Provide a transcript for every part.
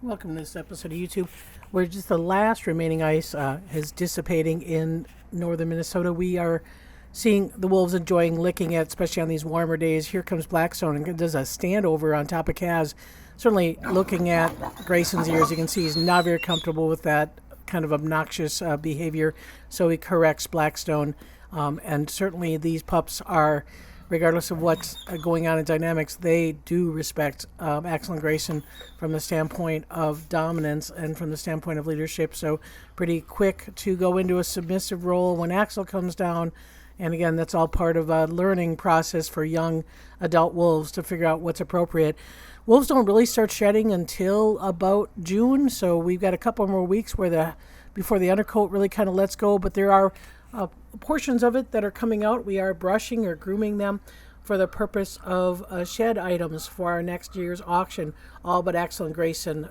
Welcome to this episode of YouTube, where just the last remaining ice is dissipating in northern Minnesota. We are seeing the wolves enjoying licking it, especially on these warmer days. Here comes Blackstone and does a standover on top of Kaz. Certainly looking at Grayson's ears, you can see he's not very comfortable with that kind of obnoxious behavior, so he corrects Blackstone. And certainly these pups are, regardless of what's going on in dynamics, they do respect Axel and Grayson from the standpoint of dominance and from the standpoint of leadership. So pretty quick to go into a submissive role when Axel comes down. And again, that's all part of a learning process for young adult wolves to figure out what's appropriate. Wolves don't really start shedding until about June, so we've got a couple more weeks before the undercoat really kind of lets go, but there are portions of it that are coming out. We are brushing or grooming them for the purpose of shed items for our next year's auction. All but Axel and Grayson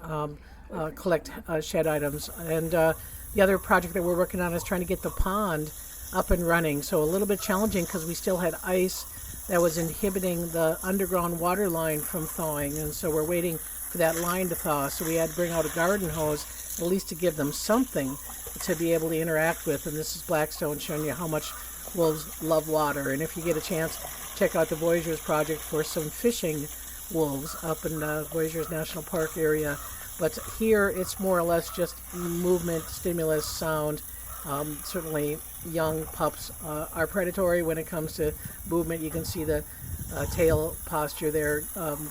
collect shed items. And the other project that we're working on is trying to get the pond up and running. So a little bit challenging because we still had ice that was inhibiting the underground water line from thawing. And so we're waiting for that line to thaw. So we had to bring out a garden hose, at least to give them something to be able to interact with. And this is Blackstone showing you how much wolves love water. And if you get a chance, check out the Voyageurs project for some fishing wolves up in Voyageurs National Park area. But here it's more or less just movement, stimulus, sound. Certainly young pups are predatory when it comes to movement. You can see the tail posture there,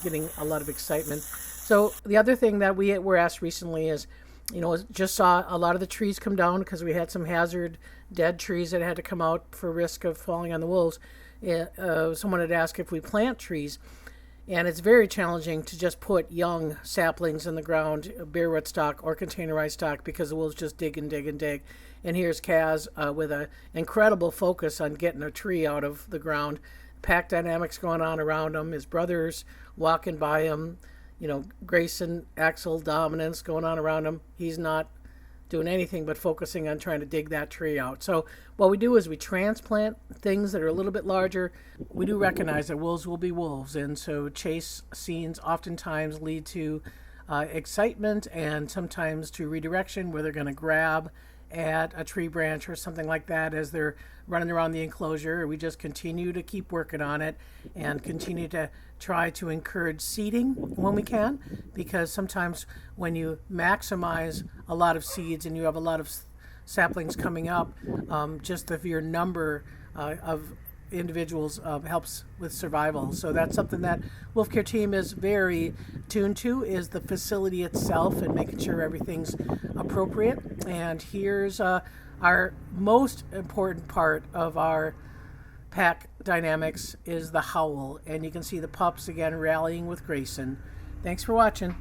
getting a lot of excitement. So the other thing that we were asked recently is, just saw a lot of the trees come down because we had some hazard dead trees that had to come out for risk of falling on the wolves. Someone had asked if we plant trees, and it's very challenging to just put young saplings in the ground, bare root stock or containerized stock, because the wolves just dig and dig and dig. And here's Kaz with an incredible focus on getting a tree out of the ground. Pack dynamics going on around him. His brothers walking by him. Grayson, Axel dominance going on around him. He's not doing anything but focusing on trying to dig that tree out. So what we do is we transplant things that are a little bit larger. We do recognize that wolves will be wolves, and so chase scenes oftentimes lead to excitement and sometimes to redirection, where they're going to grab at a tree branch or something like that as they're running around the enclosure. We just continue to keep working on it and continue to try to encourage seeding when we can, because sometimes when you maximize a lot of seeds and you have a lot of saplings coming up, just the sheer number of individuals helps with survival. So that's something that Wolf Care team is very tuned to, is the facility itself and making sure everything's appropriate. And here's our most important part of our pack dynamics is the howl, and you can see the pups again rallying with Grayson. Thanks for watching.